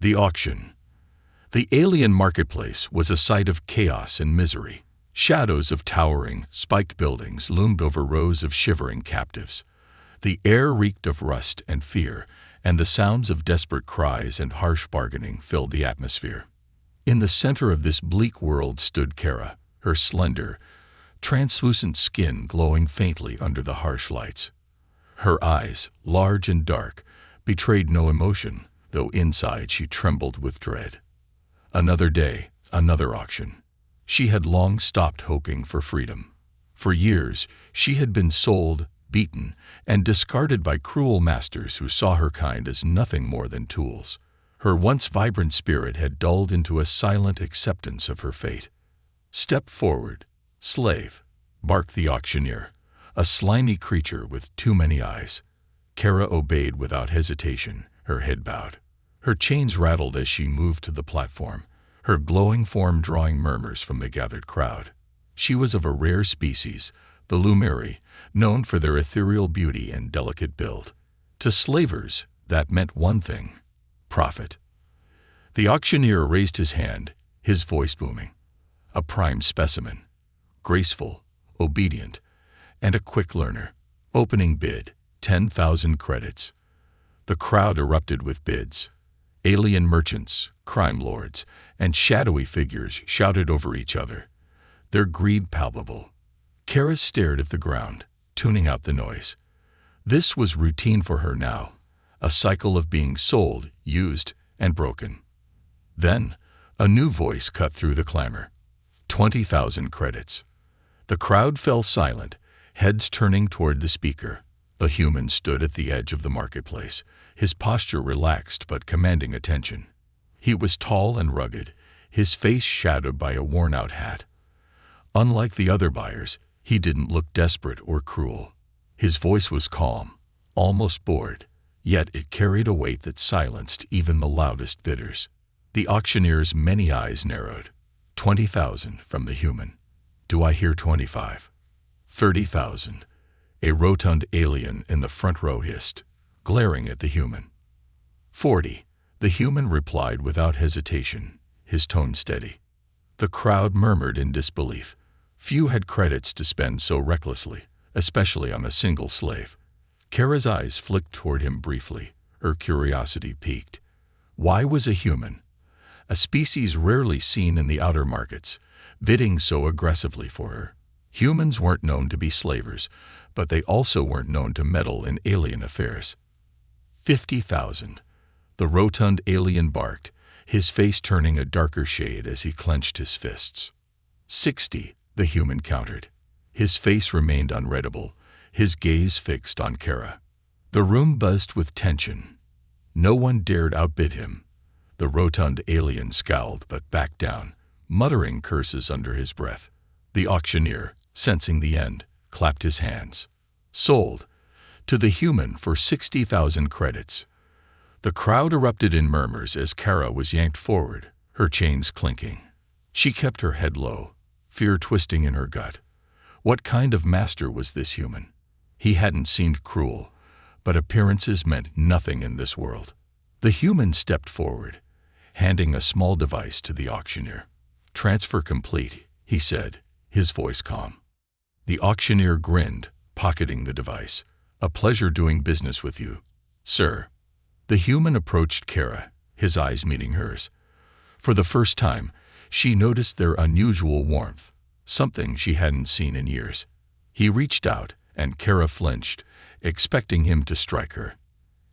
The auction. The alien marketplace was a site of chaos and misery. Shadows of towering, spiked buildings loomed over rows of shivering captives. The air reeked of rust and fear, and the sounds of desperate cries and harsh bargaining filled the atmosphere. In the center of this bleak world stood Kara, her slender, translucent skin glowing faintly under the harsh lights. Her eyes, large and dark, betrayed no emotion, though inside she trembled with dread. Another day, another auction. She had long stopped hoping for freedom. For years, she had been sold, beaten, and discarded by cruel masters who saw her kind as nothing more than tools. Her once vibrant spirit had dulled into a silent acceptance of her fate. "Step forward, slave," barked the auctioneer, a slimy creature with too many eyes. Kara obeyed without hesitation, her head bowed. Her chains rattled as she moved to the platform, her glowing form drawing murmurs from the gathered crowd. She was of a rare species, the Lumeri, known for their ethereal beauty and delicate build. To slavers, that meant one thing: profit. The auctioneer raised his hand, his voice booming. A prime specimen, graceful, obedient, and a quick learner. Opening bid, 10,000 credits. The crowd erupted with bids. Alien merchants, crime lords, and shadowy figures shouted over each other, their greed palpable. Kara stared at the ground, tuning out the noise. This was routine for her now, a cycle of being sold, used, and broken. Then, a new voice cut through the clamor. 20,000 credits. The crowd fell silent, heads turning toward the speaker. The human stood at the edge of the marketplace, his posture relaxed but commanding attention. He was tall and rugged, his face shadowed by a worn-out hat. Unlike the other buyers, he didn't look desperate or cruel. His voice was calm, almost bored, yet it carried a weight that silenced even the loudest bidders. The auctioneer's many eyes narrowed. 20,000 from the human. Do I hear 25? 30,000. A rotund alien in the front row hissed, glaring at the human. 40. The human replied without hesitation, his tone steady. The crowd murmured in disbelief. Few had credits to spend so recklessly, especially on a single slave. Kara's eyes flicked toward him briefly, her curiosity piqued. Why was a human, a species rarely seen in the outer markets, bidding so aggressively for her? Humans weren't known to be slavers, but they also weren't known to meddle in alien affairs. 50,000. The rotund alien barked, his face turning a darker shade as he clenched his fists. 60, the human countered. His face remained unreadable, his gaze fixed on Kara. The room buzzed with tension. No one dared outbid him. The rotund alien scowled but backed down, muttering curses under his breath. The auctioneer, sensing the end, clapped his hands. Sold. To the human for 60,000 credits. The crowd erupted in murmurs as Kara was yanked forward, her chains clinking. She kept her head low, fear twisting in her gut. What kind of master was this human? He hadn't seemed cruel, but appearances meant nothing in this world. The human stepped forward, handing a small device to the auctioneer. "Transfer complete," he said, his voice calm. The auctioneer grinned, pocketing the device. "A pleasure doing business with you, sir." The human approached Kara, his eyes meeting hers. For the first time, she noticed their unusual warmth, something she hadn't seen in years. He reached out, and Kara flinched, expecting him to strike her.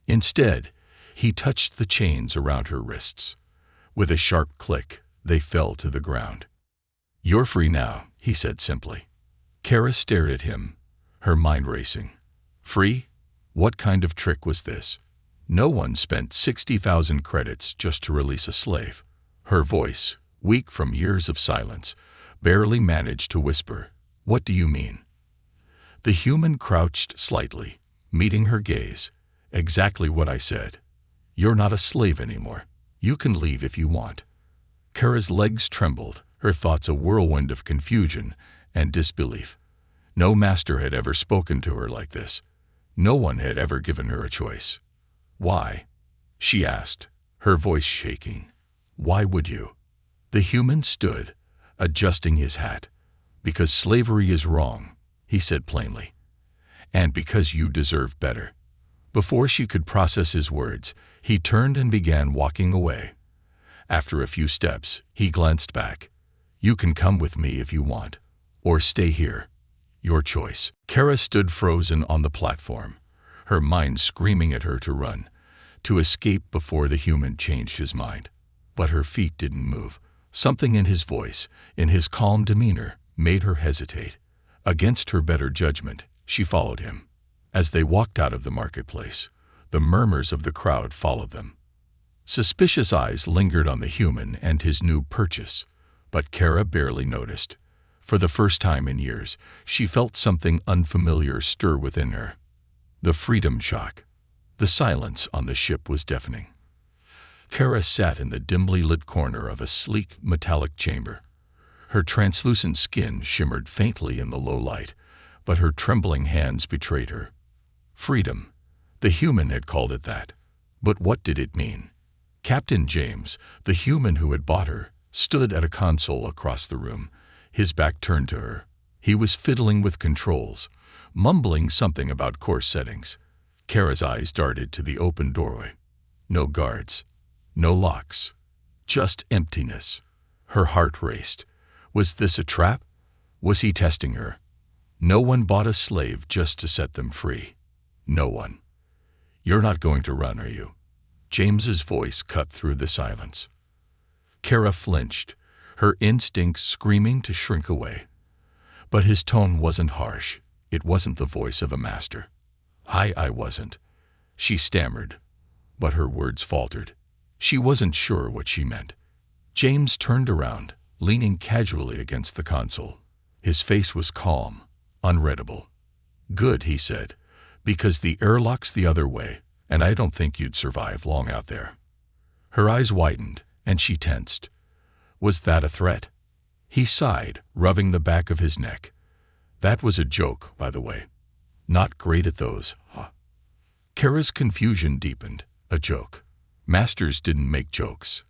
Instead, he touched the chains around her wrists. With a sharp click, they fell to the ground. "You're free now," he said simply. Kara stared at him, her mind racing. Free? What kind of trick was this? No one spent 60,000 credits just to release a slave. Her voice, weak from years of silence, barely managed to whisper, "What do you mean?" The human crouched slightly, meeting her gaze. "Exactly what I said. You're not a slave anymore. You can leave if you want." Kara's legs trembled, her thoughts a whirlwind of confusion and disbelief. No master had ever spoken to her like this. No one had ever given her a choice. "Why?" she asked, her voice shaking. Why would you? The human stood, adjusting his hat. Because slavery is wrong, he said plainly. And because you deserve better. Before she could process his words, he turned and began walking away. After a few steps, he glanced back. You can come with me if you want, or stay here. Your choice. Kara stood frozen on the platform, her mind screaming at her to run, to escape before the human changed his mind. But her feet didn't move. Something in his voice, in his calm demeanor, made her hesitate. Against her better judgment, she followed him. As they walked out of the marketplace, the murmurs of the crowd followed them. Suspicious eyes lingered on the human and his new purchase, but Kara barely noticed. For the first time in years, she felt something unfamiliar stir within her. The freedom shock. The silence on the ship was deafening. Kara sat in the dimly lit corner of a sleek, metallic chamber. Her translucent skin shimmered faintly in the low light, but her trembling hands betrayed her. Freedom. The human had called it that. But what did it mean? Captain James, the human who had bought her, stood at a console across the room, his back turned to her. He was fiddling with controls, mumbling something about course settings. Kara's eyes darted to the open doorway. No guards, no locks, just emptiness. Her heart raced. Was this a trap? Was he testing her? No one bought a slave just to set them free. No one. You're not going to run, are you? James's voice cut through the silence. Kara flinched, her instincts screaming to shrink away. But his tone wasn't harsh. It wasn't the voice of a master. I wasn't. She stammered, but her words faltered. She wasn't sure what she meant. James turned around, leaning casually against the console. His face was calm, unreadable. Good, he said, because the airlock's the other way, and I don't think you'd survive long out there. Her eyes widened, and she tensed. Was that a threat? He sighed, rubbing the back of his neck. That was a joke, by the way. Not great at those, huh? Kara's confusion deepened. A joke. Masters didn't make jokes.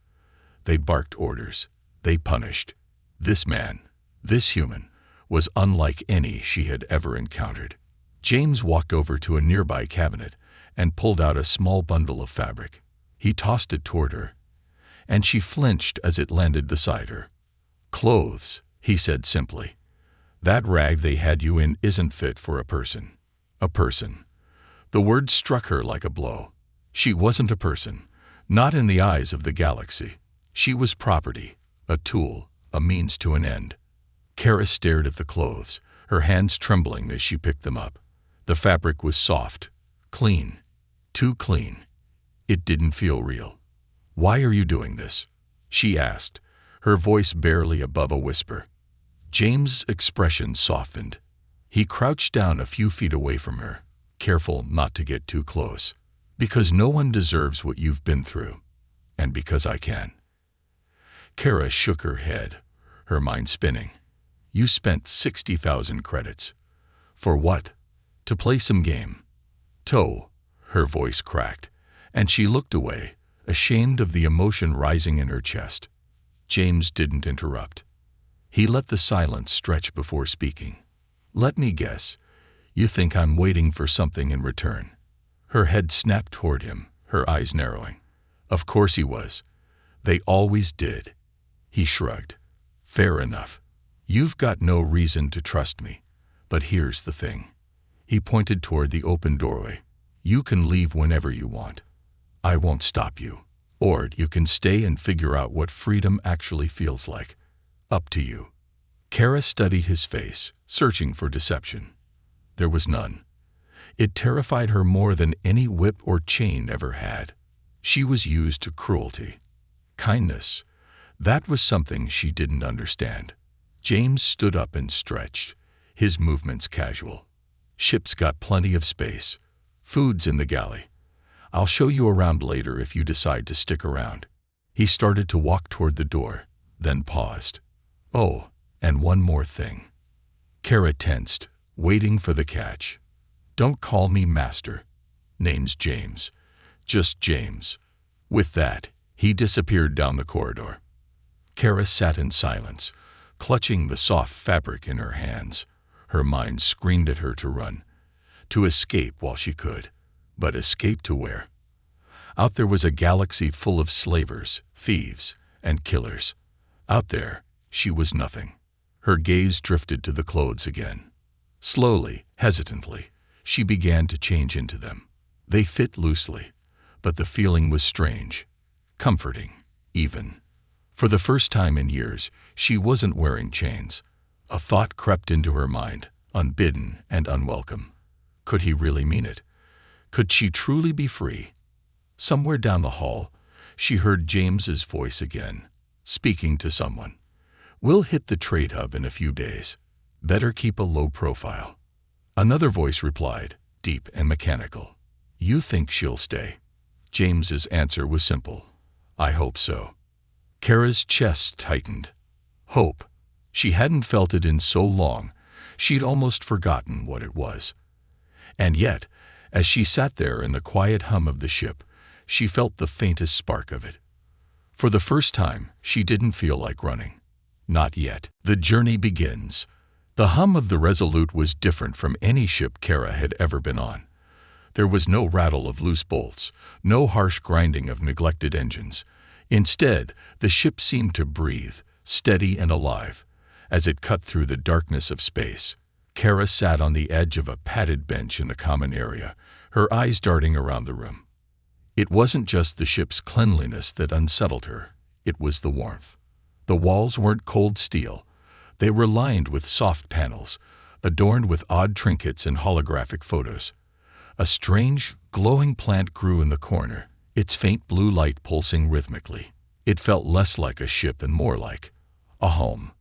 They barked orders. They punished. This man, this human, was unlike any she had ever encountered. James walked over to a nearby cabinet and pulled out a small bundle of fabric. He tossed it toward her, and she flinched as it landed beside her. Clothes, he said simply. That rag they had you in isn't fit for a person. A person. The word struck her like a blow. She wasn't a person, not in the eyes of the galaxy. She was property, a tool, a means to an end. Kara stared at the clothes, her hands trembling as she picked them up. The fabric was soft, clean, too clean. It didn't feel real. Why are you doing this? She asked, her voice barely above a whisper. James' expression softened. He crouched down a few feet away from her, careful not to get too close. Because no one deserves what you've been through, and because I can. Kara shook her head, her mind spinning. You spent 60,000 credits. For what? To play some game. Toe. Her voice cracked, and she looked away, ashamed of the emotion rising in her chest. James didn't interrupt. He let the silence stretch before speaking. Let me guess. You think I'm waiting for something in return. Her head snapped toward him, her eyes narrowing. Of course he was. They always did. He shrugged. Fair enough. You've got no reason to trust me. But here's the thing. He pointed toward the open doorway. You can leave whenever you want. I won't stop you. Or you can stay and figure out what freedom actually feels like. Up to you. Kara studied his face, searching for deception. There was none. It terrified her more than any whip or chain ever had. She was used to cruelty. Kindness. That was something she didn't understand. James stood up and stretched, his movements casual. Ship's got plenty of space. Food's in the galley. I'll show you around later if you decide to stick around. He started to walk toward the door, then paused. Oh, and one more thing. Kara tensed, waiting for the catch. Don't call me master. Name's James. Just James. With that, He disappeared down the corridor. Kara sat in silence, clutching the soft fabric in her hands. Her mind screamed at her to run, to escape while she could. But escape to where? Out there was a galaxy full of slavers, thieves, and killers. Out there, she was nothing. Her gaze drifted to the clothes again. Slowly, hesitantly, she began to change into them. They fit loosely, but the feeling was strange, comforting, even. For the first time in years, she wasn't wearing chains. A thought crept into her mind, unbidden and unwelcome. Could he really mean it? Could she truly be free? Somewhere down the hall, she heard James's voice again, speaking to someone. "We'll hit the trade hub in a few days. Better keep a low profile." Another voice replied, deep and mechanical. "You think she'll stay?" James's answer was simple. "I hope so." Kara's chest tightened. Hope. She hadn't felt it in so long, she'd almost forgotten what it was. And yet, as she sat there in the quiet hum of the ship, she felt the faintest spark of it. For the first time, she didn't feel like running. Not yet. The journey begins. The hum of the Resolute was different from any ship Kara had ever been on. There was no rattle of loose bolts, no harsh grinding of neglected engines. Instead, the ship seemed to breathe, steady and alive. As it cut through the darkness of space, Kara sat on the edge of a padded bench in the common area, her eyes darting around the room. It wasn't just the ship's cleanliness that unsettled her, it was the warmth. The walls weren't cold steel. They were lined with soft panels, adorned with odd trinkets and holographic photos. A strange, glowing plant grew in the corner, its faint blue light pulsing rhythmically. It felt less like a ship and more like a home.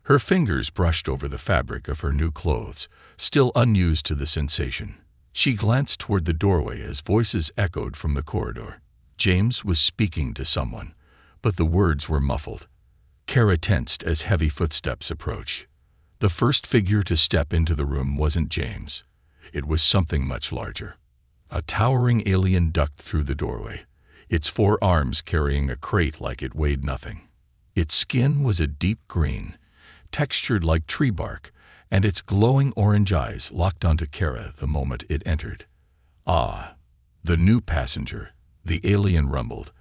Her fingers brushed over the fabric of her new clothes, still unused to the sensation. She glanced toward the doorway as voices echoed from the corridor. James was speaking to someone, but the words were muffled. Kara tensed as heavy footsteps approached. The first figure to step into the room wasn't James. It was something much larger. A towering alien ducked through the doorway, its 4 arms carrying a crate like it weighed nothing. Its skin was a deep green, textured like tree bark, and its glowing orange eyes locked onto Kara the moment it entered. "Ah, the new passenger," the alien rumbled,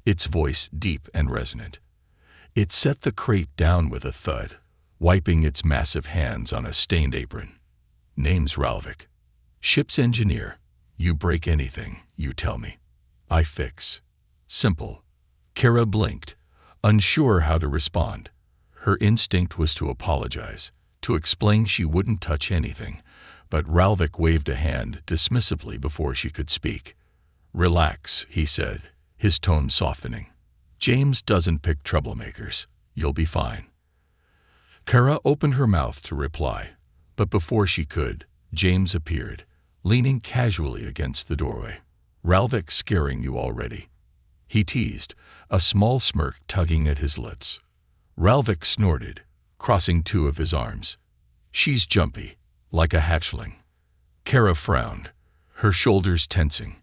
its voice deep and resonant. It set the crate down with a thud, wiping its massive hands on a stained apron. "Name's Ralvik. Ship's engineer. You break anything, you tell me. I fix." Simple. Kara blinked, unsure how to respond. Her instinct was to apologize, to explain she wouldn't touch anything, but Ralvik waved a hand dismissively before she could speak. "Relax," he said, his tone softening. "James doesn't pick troublemakers. You'll be fine." Kara opened her mouth to reply, but before she could, James appeared, leaning casually against the doorway. "Ralvik's scaring you already," he teased, a small smirk tugging at his lips. Ralvik snorted, crossing 2 of his arms. "She's jumpy, like a hatchling." Kara frowned, her shoulders tensing.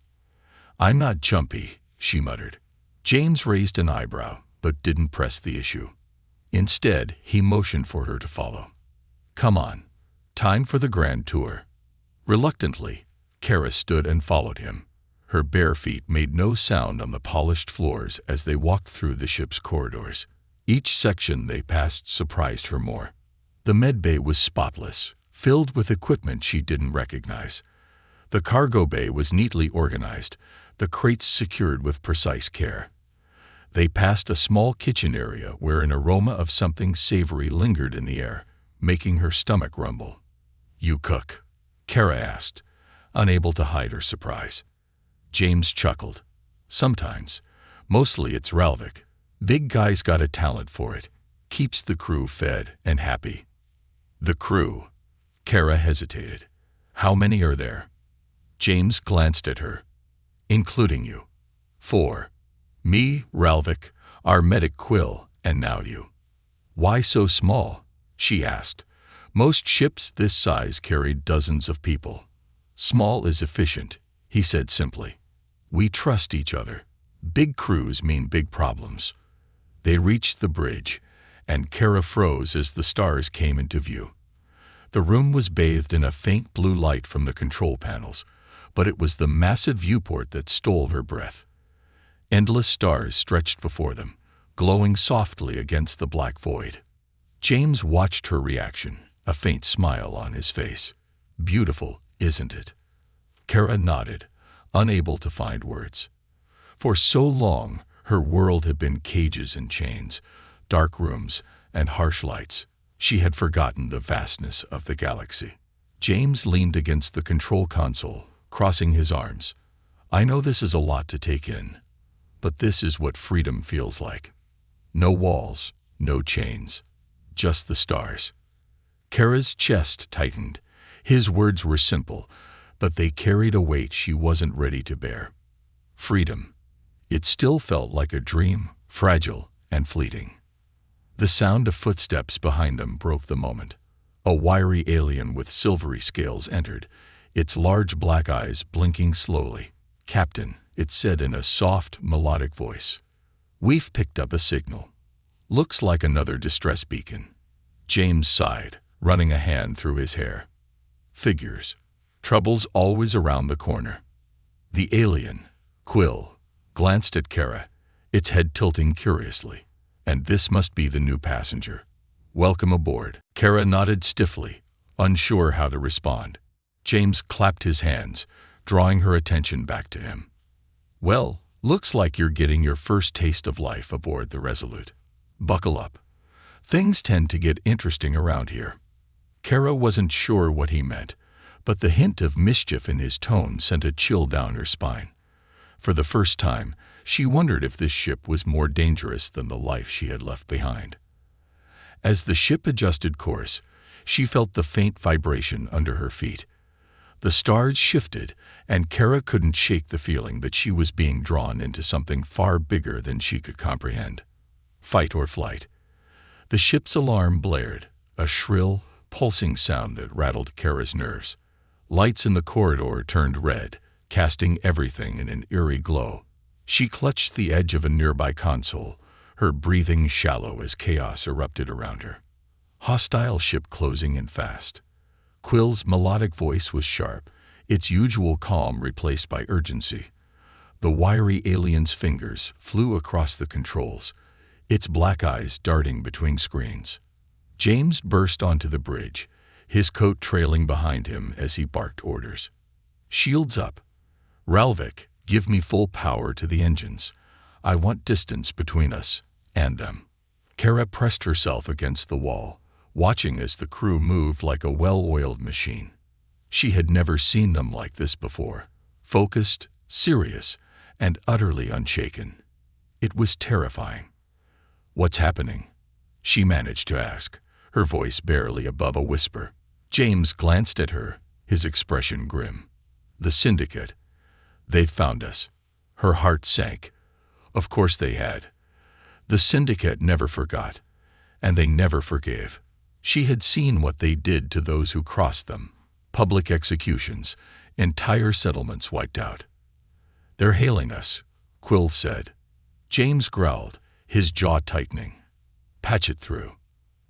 "I'm not jumpy," she muttered. James raised an eyebrow, but didn't press the issue. Instead, he motioned for her to follow. "Come on. Time for the grand tour." Reluctantly, Kara stood and followed him. Her bare feet made no sound on the polished floors as they walked through the ship's corridors. Each section they passed surprised her more. The med bay was spotless, filled with equipment she didn't recognize. The cargo bay was neatly organized, the crates secured with precise care. They passed a small kitchen area where an aroma of something savory lingered in the air, making her stomach rumble. "You cook?" Kara asked, unable to hide her surprise. James chuckled. "Sometimes. Mostly it's Ralvik. Big guy's got a talent for it. Keeps the crew fed and happy." "The crew?" Kara hesitated. "How many are there?" James glanced at her. "Including you." "4. Me, Ralvik, our medic Quill, and now you." "Why so small?" she asked. "Most ships this size carried dozens of people." "Small is efficient," he said simply. "We trust each other." Big crews mean big problems. They reached the bridge, and Kara froze as the stars came into view. The room was bathed in a faint blue light from the control panels, but it was the massive viewport that stole her breath. Endless stars stretched before them, glowing softly against the black void. James watched her reaction, a faint smile on his face. Beautiful, isn't it? Kara nodded, unable to find words. For so long, her world had been cages and chains, dark rooms, and harsh lights. She had forgotten the vastness of the galaxy. James leaned against the control console, crossing his arms. I know this is a lot to take in, but this is what freedom feels like. No walls, no chains, just the stars. Kara's chest tightened. His words were simple, but they carried a weight she wasn't ready to bear. Freedom. It still felt like a dream, fragile and fleeting. The sound of footsteps behind them broke the moment. A wiry alien with silvery scales entered, its large black eyes blinking slowly. Captain, it said in a soft, melodic voice. We've picked up a signal. Looks like another distress beacon. James sighed, running a hand through his hair. Figures. Trouble's always around the corner. The alien, Quill, glanced at Kara, its head tilting curiously. And this must be the new passenger. Welcome aboard. Kara nodded stiffly, unsure how to respond. James clapped his hands, drawing her attention back to him. Well, looks like you're getting your first taste of life aboard the Resolute. Buckle up. Things tend to get interesting around here. Kara wasn't sure what he meant, but the hint of mischief in his tone sent a chill down her spine. For the first time, she wondered if this ship was more dangerous than the life she had left behind. As the ship adjusted course, she felt the faint vibration under her feet. The stars shifted, and Kara couldn't shake the feeling that she was being drawn into something far bigger than she could comprehend. Fight or flight. The ship's alarm blared, a shrill, pulsing sound that rattled Kara's nerves. Lights in the corridor turned red, casting everything in an eerie glow. She clutched the edge of a nearby console, her breathing shallow as chaos erupted around her. Hostile ship closing in fast. Quill's melodic voice was sharp, its usual calm replaced by urgency. The wiry alien's fingers flew across the controls, its black eyes darting between screens. James burst onto the bridge, his coat trailing behind him as he barked orders. Shields up. Ralvik, give me full power to the engines. I want distance between us and them. Kara pressed herself against the wall, watching as the crew moved like a well-oiled machine. She had never seen them like this before, focused, serious, and utterly unshaken. It was terrifying. What's happening? She managed to ask, her voice barely above a whisper. James glanced at her, his expression grim. The Syndicate. They'd found us. Her heart sank. Of course they had. The Syndicate never forgot, and they never forgave. She had seen what they did to those who crossed them. Public executions, entire settlements wiped out. They're hailing us, Quill said. James growled, his jaw tightening. Patch it through.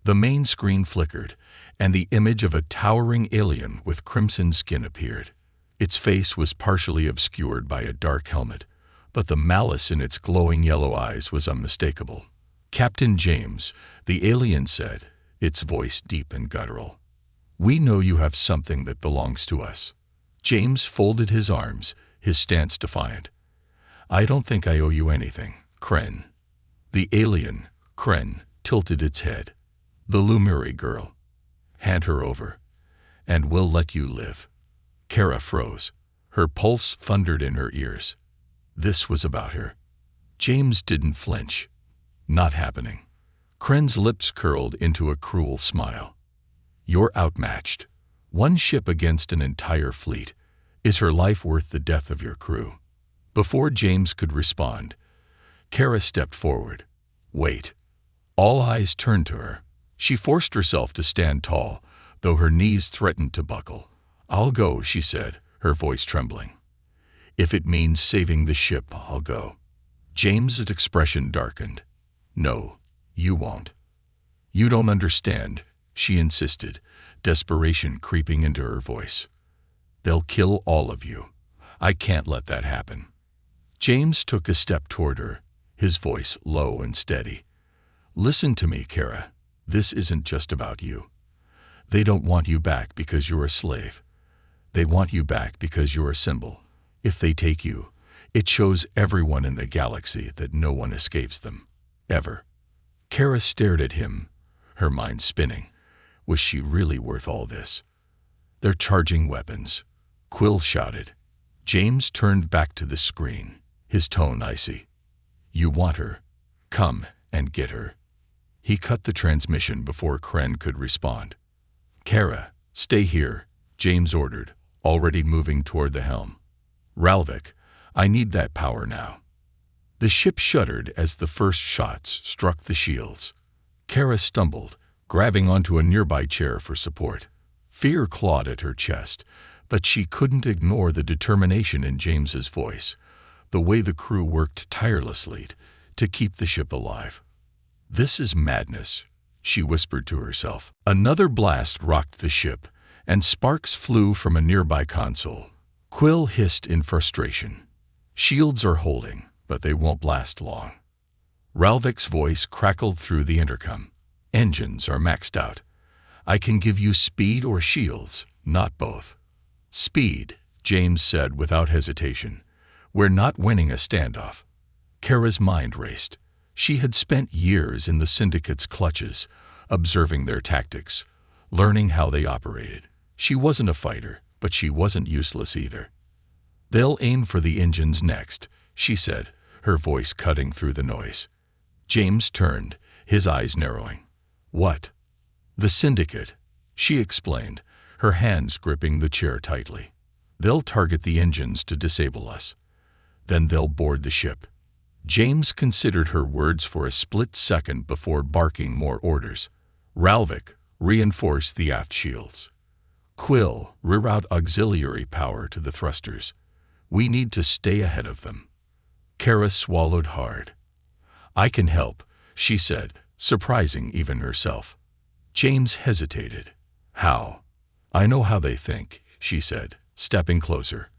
The main screen flickered, and the image of a towering alien with crimson skin appeared. Its face was partially obscured by a dark helmet, but the malice in its glowing yellow eyes was unmistakable. Captain James, the alien said, its voice deep and guttural. We know you have something that belongs to us. James folded his arms, his stance defiant. I don't think I owe you anything, Kren. The alien, Kren, tilted its head. The Lumiri girl. Hand her over, and we'll let you live. Kara froze. Her pulse thundered in her ears. This was about her. James didn't flinch. Not happening. Kren's lips curled into a cruel smile. You're outmatched. One ship against an entire fleet. Is her life worth the death of your crew? Before James could respond, Kara stepped forward. Wait. All eyes turned to her. She forced herself to stand tall, though her knees threatened to buckle. I'll go, she said, her voice trembling. If it means saving the ship, I'll go. James's expression darkened. No, you won't. You don't understand, she insisted, desperation creeping into her voice. They'll kill all of you. I can't let that happen. James took a step toward her, his voice low and steady. Listen to me, Kara. This isn't just about you. They don't want you back because you're a slave. They want you back because you're a symbol. If they take you, it shows everyone in the galaxy that no one escapes them. Ever. Kara stared at him, her mind spinning. Was she really worth all this? They're charging weapons, Quill shouted. James turned back to the screen, his tone icy. You want her? Come and get her. He cut the transmission before Kren could respond. Kara, stay here, James ordered, already moving toward the helm. Ralvik, I need that power now. The ship shuddered as the first shots struck the shields. Kara stumbled, grabbing onto a nearby chair for support. Fear clawed at her chest, but she couldn't ignore the determination in James's voice, the way the crew worked tirelessly to keep the ship alive. This is madness, she whispered to herself. Another blast rocked the ship, and sparks flew from a nearby console. Quill hissed in frustration. Shields are holding, but they won't last long. Ralvik's voice crackled through the intercom. Engines are maxed out. I can give you speed or shields, not both. Speed, James said without hesitation. We're not winning a standoff. Kara's mind raced. She had spent years in the Syndicate's clutches, observing their tactics, learning how they operated. She wasn't a fighter, but she wasn't useless either. They'll aim for the engines next, she said, her voice cutting through the noise. James turned, his eyes narrowing. What? The Syndicate, she explained, her hands gripping the chair tightly. They'll target the engines to disable us. Then they'll board the ship. James considered her words for a split second before barking more orders. Ralvik, reinforce the aft shields. Quill, reroute auxiliary power to the thrusters. We need to stay ahead of them. Kara swallowed hard. I can help, she said, surprising even herself. James hesitated. How? I know how they think, she said, stepping closer.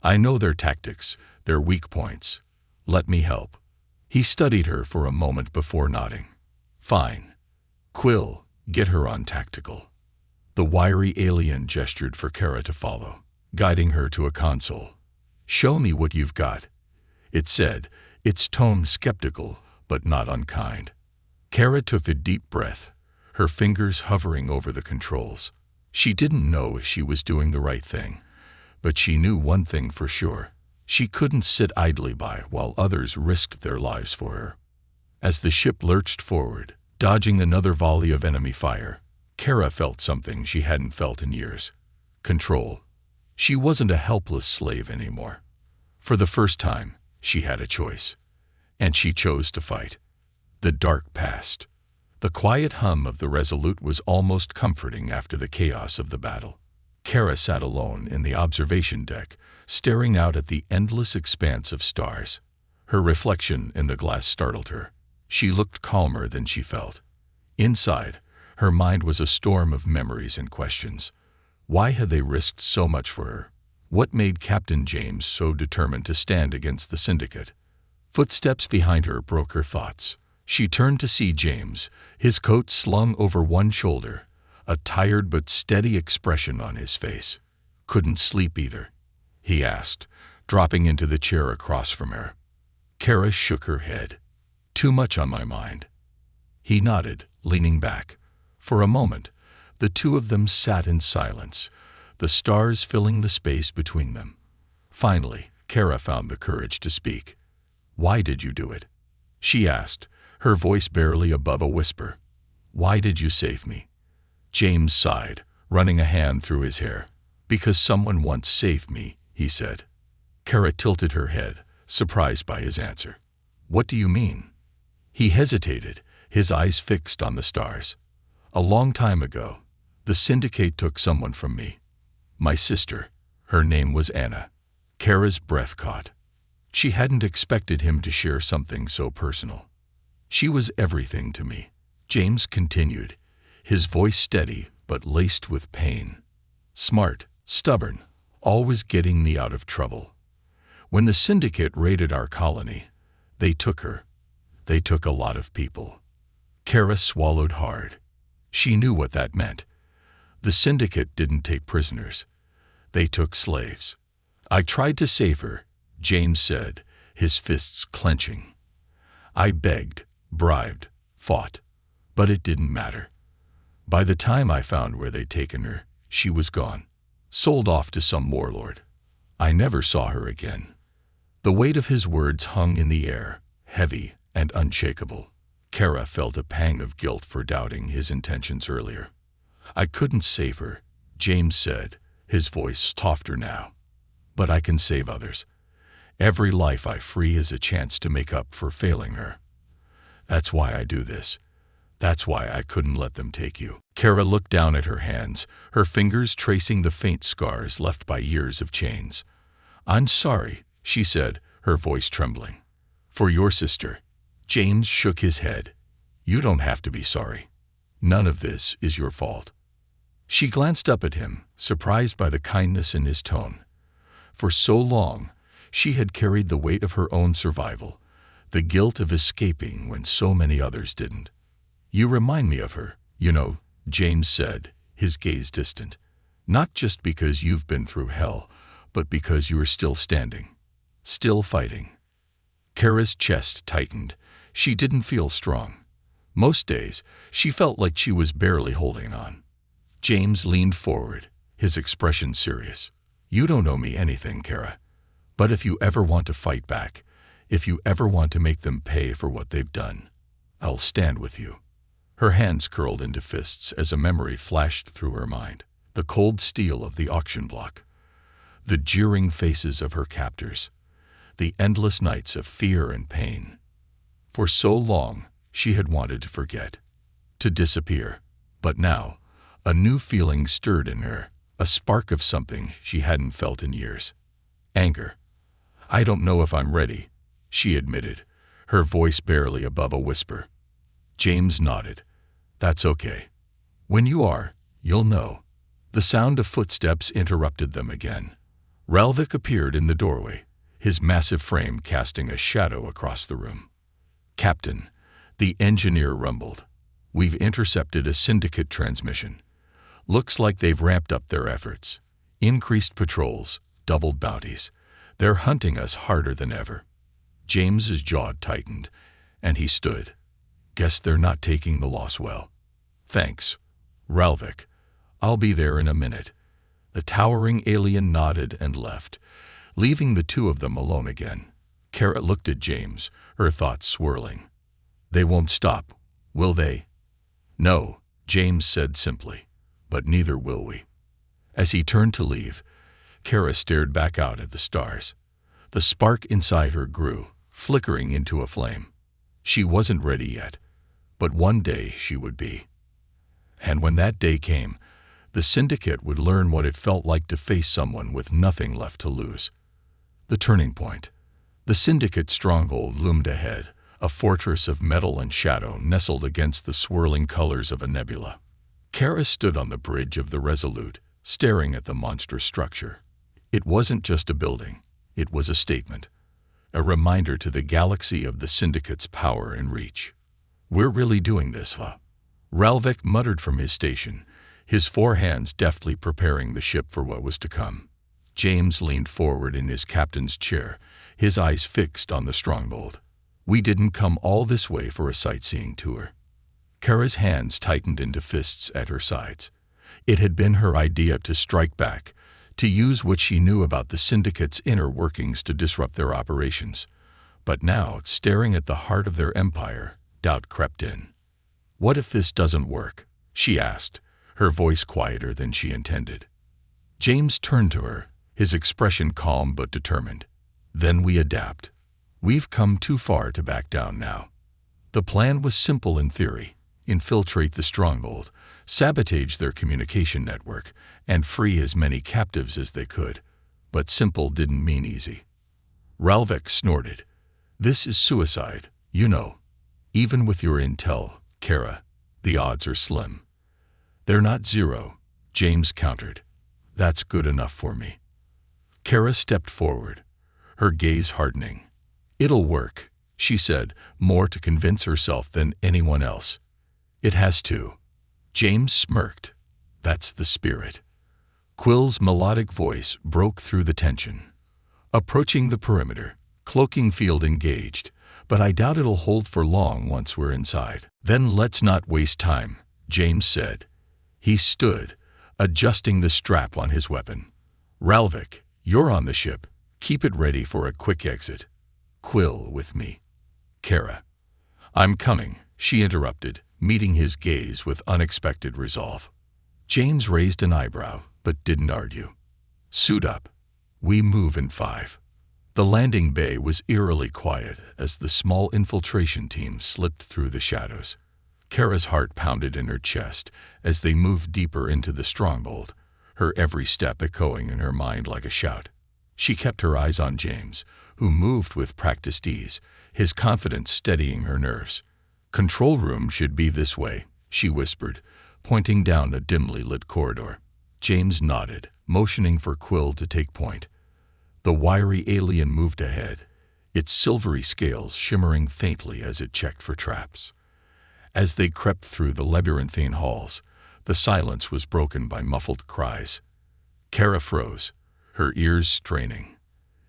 I know their tactics, their weak points. Let me help. He studied her for a moment before nodding. Fine. Quill, get her on tactical. The wiry alien gestured for Kara to follow, guiding her to a console. Show me what you've got, it said, its tone skeptical but not unkind. Kara took a deep breath, her fingers hovering over the controls. She didn't know if she was doing the right thing, but she knew one thing for sure. She couldn't sit idly by while others risked their lives for her. As the ship lurched forward, dodging another volley of enemy fire, Kara felt something she hadn't felt in years. Control. She wasn't a helpless slave anymore. For the first time, she had a choice. And she chose to fight. The dark passed. The quiet hum of the Resolute was almost comforting after the chaos of the battle. Kara sat alone in the observation deck, staring out at the endless expanse of stars. Her reflection in the glass startled her. She looked calmer than she felt. Inside, her mind was a storm of memories and questions. Why had they risked so much for her? What made Captain James so determined to stand against the Syndicate? Footsteps behind her broke her thoughts. She turned to see James, his coat slung over one shoulder, a tired but steady expression on his face. Couldn't sleep either, he asked, dropping into the chair across from her. Kara shook her head. Too much on my mind. He nodded, leaning back. For a moment, the two of them sat in silence, the stars filling the space between them. Finally, Kara found the courage to speak. Why did you do it? She asked, her voice barely above a whisper. Why did you save me? James sighed, running a hand through his hair. Because someone once saved me, he said. Kara tilted her head, surprised by his answer. What do you mean? He hesitated, his eyes fixed on the stars. A long time ago, the Syndicate took someone from me. My sister. Her name was Anna. Kara's breath caught. She hadn't expected him to share something so personal. "She was everything to me," James continued, his voice steady but laced with pain. "Smart, stubborn, always getting me out of trouble. When the syndicate raided our colony, they took her. They took a lot of people." Kara swallowed hard. She knew what that meant. The syndicate didn't take prisoners. They took slaves. "I tried to save her," James said, his fists clenching. "I begged, bribed, fought, but it didn't matter. By the time I found where they'd taken her, she was gone, sold off to some warlord. I never saw her again." The weight of his words hung in the air, heavy and unshakable. Kara felt a pang of guilt for doubting his intentions earlier. "I couldn't save her," James said, his voice softer now. "But I can save others. Every life I free is a chance to make up for failing her. That's why I do this. That's why I couldn't let them take you." Kara looked down at her hands, her fingers tracing the faint scars left by years of chains. "I'm sorry," she said, her voice trembling. "For your sister." James shook his head. "You don't have to be sorry. None of this is your fault." She glanced up at him, surprised by the kindness in his tone. For so long, she had carried the weight of her own survival, the guilt of escaping when so many others didn't. "You remind me of her, you know," James said, his gaze distant. "Not just because you've been through hell, but because you are still standing, still fighting." Kara's chest tightened. She didn't feel strong. Most days, she felt like she was barely holding on. James leaned forward, his expression serious. "You don't owe me anything, Kara. But if you ever want to fight back, if you ever want to make them pay for what they've done, I'll stand with you." Her hands curled into fists as a memory flashed through her mind. The cold steel of the auction block, the jeering faces of her captors, the endless nights of fear and pain. For so long, she had wanted to forget, to disappear. But now, a new feeling stirred in her, a spark of something she hadn't felt in years. Anger. "I don't know if I'm ready," she admitted, her voice barely above a whisper. James nodded. "That's okay. When you are, you'll know." The sound of footsteps interrupted them again. Ralvik appeared in the doorway, his massive frame casting a shadow across the room. "Captain," the engineer rumbled, "we've intercepted a syndicate transmission. Looks like they've ramped up their efforts. Increased patrols, doubled bounties. They're hunting us harder than ever." James's jaw tightened, and he stood. "Guess they're not taking the loss well." "Thanks, Ralvik. I'll be there in a minute." The towering alien nodded and left, leaving the two of them alone again. Kara looked at James, her thoughts swirling. "They won't stop, will they?" "No," James said simply, "but neither will we." As he turned to leave, Kara stared back out at the stars. The spark inside her grew, flickering into a flame. She wasn't ready yet, but one day she would be. And when that day came, the syndicate would learn what it felt like to face someone with nothing left to lose. The turning point. The syndicate stronghold loomed ahead, a fortress of metal and shadow nestled against the swirling colors of a nebula. Kara stood on the bridge of the Resolute, staring at the monstrous structure. It wasn't just a building, it was a statement, a reminder to the galaxy of the syndicate's power and reach. "We're really doing this, huh?" Ralvik muttered from his station, his four hands deftly preparing the ship for what was to come. James leaned forward in his captain's chair, his eyes fixed on the stronghold. "We didn't come all this way for a sightseeing tour." Kara's hands tightened into fists at her sides. It had been her idea to strike back, to use what she knew about the syndicate's inner workings to disrupt their operations. But now, staring at the heart of their empire, doubt crept in. "What if this doesn't work?" she asked, her voice quieter than she intended. James turned to her, his expression calm but determined. "Then we adapt. We've come too far to back down now." The plan was simple in theory: infiltrate the stronghold, sabotage their communication network, and free as many captives as they could. But simple didn't mean easy. Ralvik snorted. This is suicide, you know. Even with your intel, Kara, the odds are slim. They're not zero, James countered. That's good enough for me. Kara stepped forward, her gaze hardening. It'll work, she said, more to convince herself than anyone else. It has to. James smirked. That's the spirit. Quill's melodic voice broke through the tension. Approaching the perimeter, cloaking field engaged, but I doubt it'll hold for long once we're inside. Then let's not waste time, James said. He stood, adjusting the strap on his weapon. Ralvik, you're on the ship. Keep it ready for a quick exit. Quill with me. Kara. I'm coming, she interrupted, meeting his gaze with unexpected resolve. James raised an eyebrow, but didn't argue. Suit up. We move in 5. The landing bay was eerily quiet as the small infiltration team slipped through the shadows. Kara's heart pounded in her chest as they moved deeper into the stronghold, her every step echoing in her mind like a shout. She kept her eyes on James, who moved with practiced ease, his confidence steadying her nerves. Control room should be this way, she whispered, pointing down a dimly lit corridor. James nodded, motioning for Quill to take point. The wiry alien moved ahead, its silvery scales shimmering faintly as it checked for traps. As they crept through the labyrinthine halls, the silence was broken by muffled cries. Kara froze, her ears straining.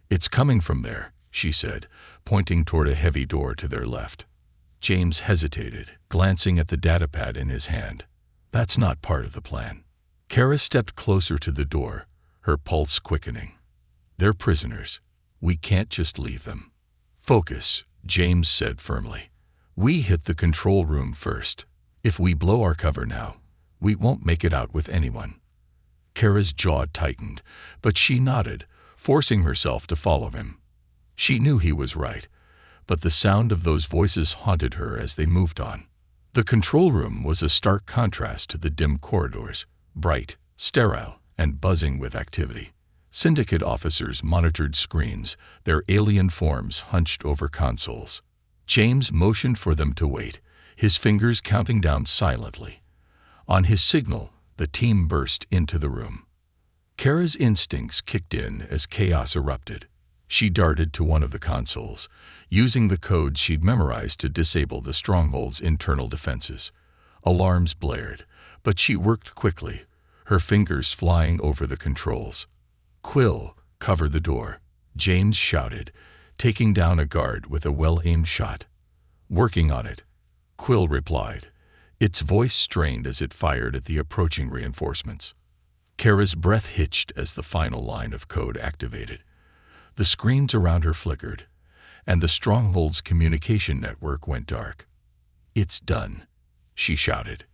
It's coming from there, she said, pointing toward a heavy door to their left. James hesitated, glancing at the datapad in his hand. That's not part of the plan. Kara stepped closer to the door, her pulse quickening. They're prisoners. We can't just leave them. Focus, James said firmly. We hit the control room first. If we blow our cover now, we won't make it out with anyone. Kara's jaw tightened, but she nodded, forcing herself to follow him. She knew he was right, but the sound of those voices haunted her as they moved on. The control room was a stark contrast to the dim corridors, bright, sterile, and buzzing with activity. Syndicate officers monitored screens, their alien forms hunched over consoles. James motioned for them to wait, his fingers counting down silently. On his signal, the team burst into the room. Kara's instincts kicked in as chaos erupted. She darted to one of the consoles, using the codes she'd memorized to disable the stronghold's internal defenses. Alarms blared, but she worked quickly, her fingers flying over the controls. Quill, cover the door, James shouted, taking down a guard with a well-aimed shot. Working on it, Quill replied, its voice strained as it fired at the approaching reinforcements. Kara's breath hitched as the final line of code activated. The screens around her flickered, and the stronghold's communication network went dark. It's done, she shouted.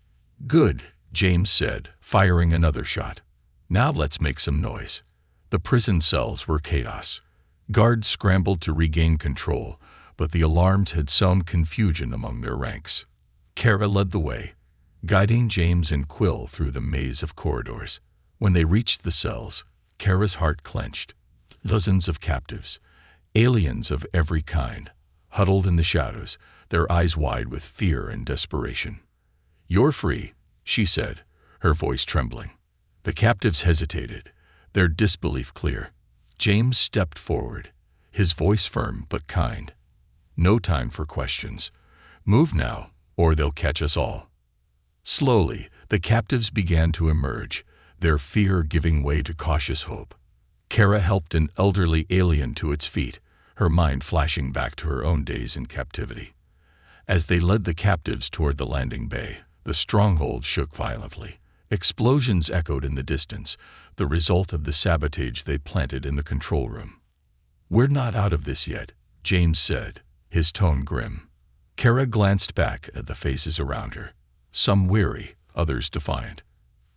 Good, James said, firing another shot. Now let's make some noise. The prison cells were chaos. Guards scrambled to regain control, but the alarms had sown confusion among their ranks. Kara led the way, guiding James and Quill through the maze of corridors. When they reached the cells, Kara's heart clenched. Dozens of captives, aliens of every kind, huddled in the shadows, their eyes wide with fear and desperation. You're free, she said, her voice trembling. The captives hesitated, their disbelief clear. James stepped forward, his voice firm but kind. No time for questions. Move now, or they'll catch us all. Slowly, the captives began to emerge, their fear giving way to cautious hope. Kara helped an elderly alien to its feet, her mind flashing back to her own days in captivity. As they led the captives toward the landing bay, the stronghold shook violently. Explosions echoed in the distance, the result of the sabotage they'd planted in the control room. We're not out of this yet, James said, his tone grim. Kara glanced back at the faces around her, some weary, others defiant.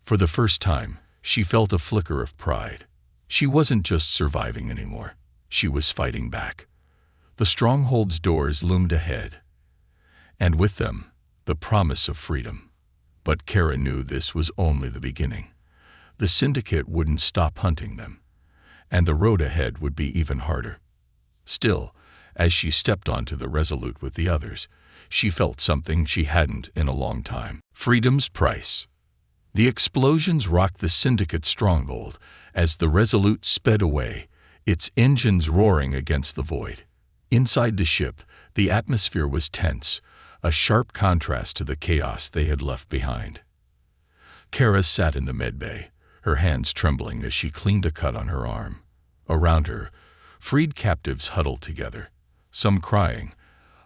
For the first time, she felt a flicker of pride. She wasn't just surviving anymore. She was fighting back. The stronghold's doors loomed ahead, and with them, the promise of freedom. But Kara knew this was only the beginning. The syndicate wouldn't stop hunting them, and the road ahead would be even harder. Still, as she stepped onto the Resolute with the others, she felt something she hadn't in a long time. Freedom's price. The explosions rocked the Syndicate stronghold as the Resolute sped away, its engines roaring against the void. Inside the ship, the atmosphere was tense, a sharp contrast to the chaos they had left behind. Kara sat in the medbay, her hands trembling as she cleaned a cut on her arm. Around her, freed captives huddled together, some crying,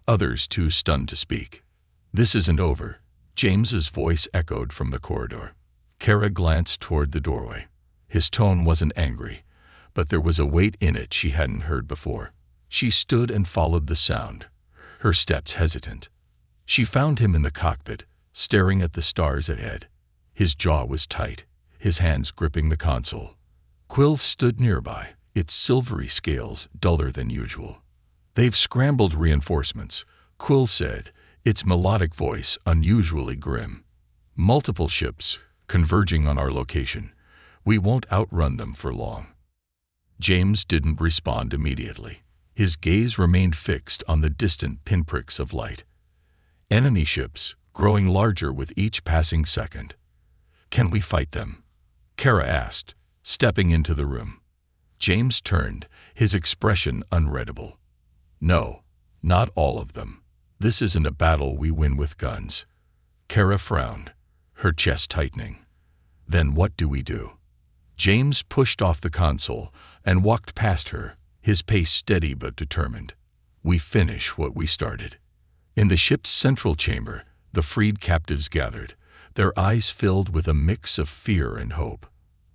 others too stunned to speak. "This isn't over," James's voice echoed from the corridor. Kara glanced toward the doorway. His tone wasn't angry, but there was a weight in it she hadn't heard before. She stood and followed the sound, her steps hesitant. She found him in the cockpit, staring at the stars ahead. His jaw was tight, his hands gripping the console. Quill stood nearby, its silvery scales duller than usual. "They've scrambled reinforcements," Quill said, its melodic voice unusually grim. "Multiple ships, converging on our location. We won't outrun them for long." James didn't respond immediately. His gaze remained fixed on the distant pinpricks of light. Enemy ships, growing larger with each passing second. "Can we fight them?" Kara asked, stepping into the room. James turned, his expression unreadable. "No, not all of them. This isn't a battle we win with guns." Kara frowned, her chest tightening. "Then what do we do?" James pushed off the console and walked past her, his pace steady but determined. "We finish what we started." In the ship's central chamber, the freed captives gathered, their eyes filled with a mix of fear and hope.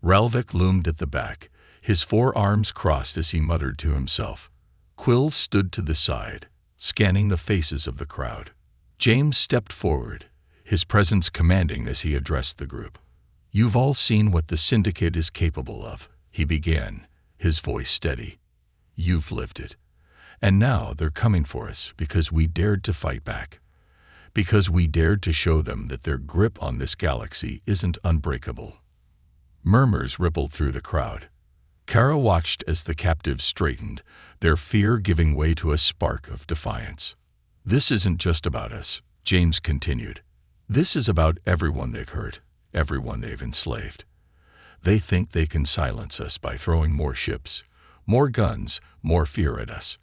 Ralvik loomed at the back, his forearms crossed as he muttered to himself. Quill stood to the side, scanning the faces of the crowd. James stepped forward, his presence commanding as he addressed the group. "You've all seen what the Syndicate is capable of," he began, his voice steady. "You've lived it. And now they're coming for us because we dared to fight back. Because we dared to show them that their grip on this galaxy isn't unbreakable." Murmurs rippled through the crowd. Kara watched as the captives straightened, their fear giving way to a spark of defiance. "This isn't just about us," James continued. "This is about everyone they've hurt, everyone they've enslaved. They think they can silence us by throwing more ships, more guns, more fear at us.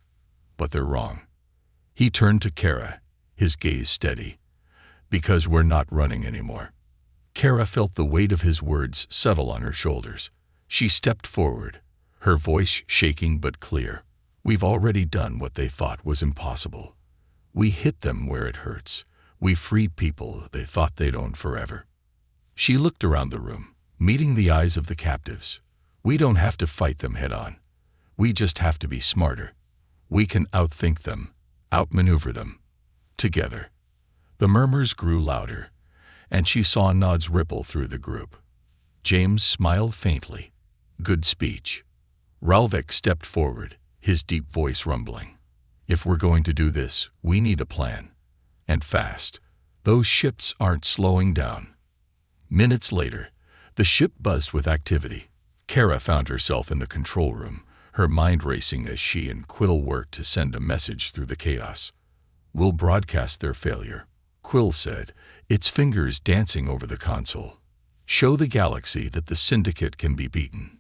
But they're wrong." He turned to Kara, his gaze steady. "Because we're not running anymore." Kara felt the weight of his words settle on her shoulders. She stepped forward, her voice shaking but clear. "We've already done what they thought was impossible. We hit them where it hurts. We freed people they thought they'd own forever." She looked around the room, meeting the eyes of the captives. "We don't have to fight them head-on. We just have to be smarter. We can outthink them, outmaneuver them. Together." The murmurs grew louder, and she saw nods ripple through the group. James smiled faintly. "Good speech." Ralvik stepped forward, his deep voice rumbling. "If we're going to do this, we need a plan. And fast. Those ships aren't slowing down." Minutes later, the ship buzzed with activity. Kara found herself in the control room, her mind racing as she and Quill worked to send a message through the chaos. "We'll broadcast their failure," Quill said, its fingers dancing over the console. "Show the galaxy that the Syndicate can be beaten."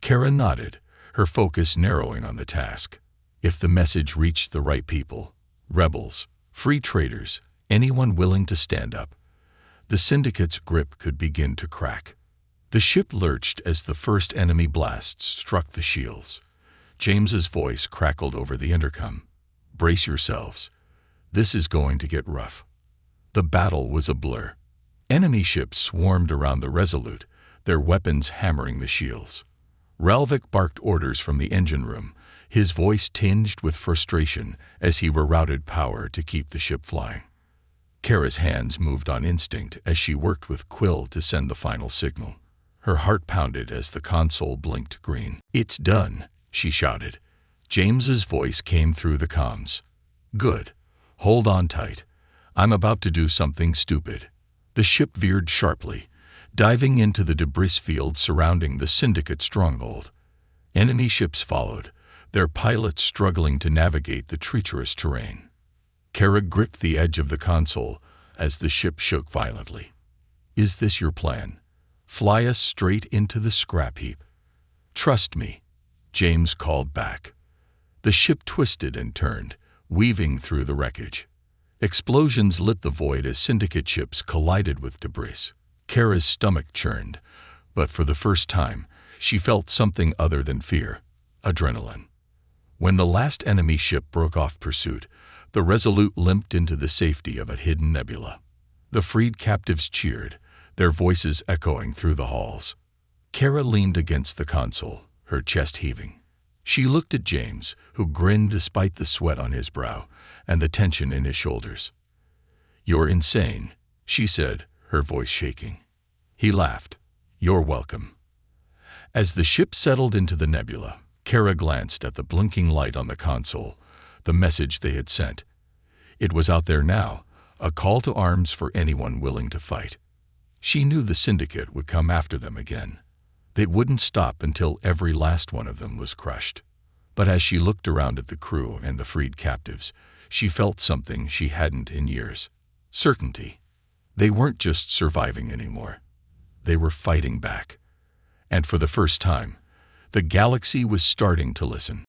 Kara nodded, her focus narrowing on the task. If the message reached the right people, rebels, free traders, anyone willing to stand up, the Syndicate's grip could begin to crack. The ship lurched as the first enemy blasts struck the shields. James's voice crackled over the intercom. "Brace yourselves. This is going to get rough." The battle was a blur. Enemy ships swarmed around the Resolute, their weapons hammering the shields. Ralvik barked orders from the engine room, his voice tinged with frustration as he rerouted power to keep the ship flying. Kara's hands moved on instinct as she worked with Quill to send the final signal. Her heart pounded as the console blinked green. "It's done," she shouted. James's voice came through the comms. "Good. Hold on tight. I'm about to do something stupid." The ship veered sharply, diving into the debris field surrounding the Syndicate stronghold. Enemy ships followed, their pilots struggling to navigate the treacherous terrain. Kara gripped the edge of the console as the ship shook violently. "Is this your plan? Fly us straight into the scrap heap?" "Trust me," James called back. The ship twisted and turned, weaving through the wreckage. Explosions lit the void as syndicate ships collided with debris. Kara's stomach churned, but for the first time, she felt something other than fear: adrenaline. When the last enemy ship broke off pursuit, the Resolute limped into the safety of a hidden nebula. The freed captives cheered, their voices echoing through the halls. Kara leaned against the console, her chest heaving. She looked at James, who grinned despite the sweat on his brow and the tension in his shoulders. "You're insane," she said, her voice shaking. He laughed. "You're welcome." As the ship settled into the nebula, Kara glanced at the blinking light on the console, the message they had sent. It was out there now, a call to arms for anyone willing to fight. She knew the syndicate would come after them again. They wouldn't stop until every last one of them was crushed. But as she looked around at the crew and the freed captives, she felt something she hadn't in years: certainty. They weren't just surviving anymore. They were fighting back. And for the first time, the galaxy was starting to listen.